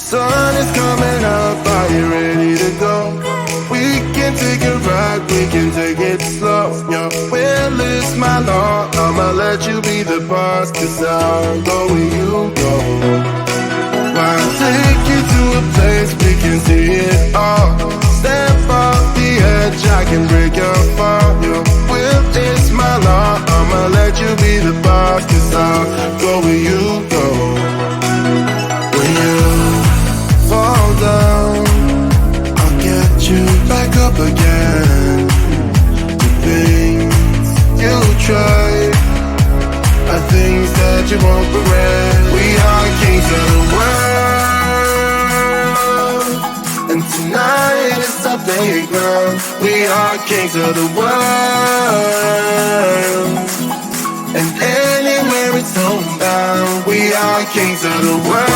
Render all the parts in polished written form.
Sun is coming up, are you ready to go? We can take a ride, we can take it slow. Your will is my law, I'ma let you be the boss, 'cause I'll go where you go. I'll take you to a place we can see it all. Step off the edge, I can break your fall. Your will is my law, I'ma let you be the boss, 'cause I'll go where you go. When you fall down, I'll get you back up again. The things you try are things that you won't regret. We are kings of the world, and tonight is our playground. We are kings of the world, and anywhere it's homebound. We are kings of the world,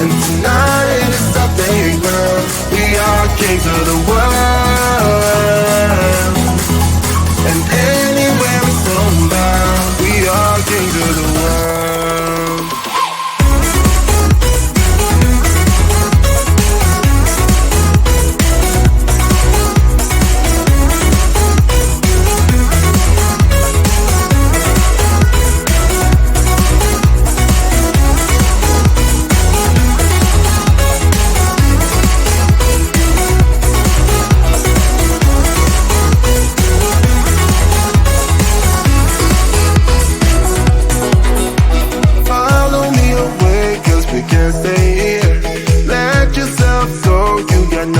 and tonight is our playground. We are kings of the world, and anywhere it's homebound. We are kings of the world.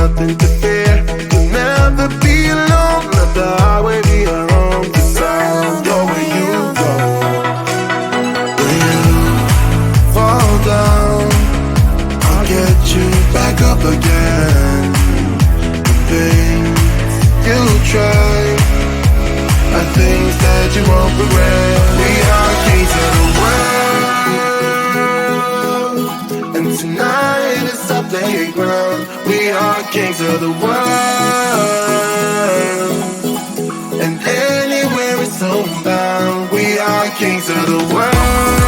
Nothing to fear, you'll never be alone. Let the highway be our home, 'cause I'll go where you go. When you fall down, I'll get you back up again. The things you try are things that you won't regret. We are kings of the world, and tonight is our playground. We are kings of the world, and anywhere it's homebound. We are kings of the world,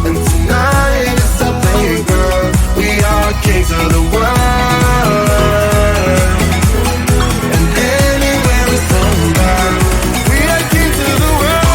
and tonight is our playground. We are kings of the world, and anywhere it's homebound. We are kings of the world.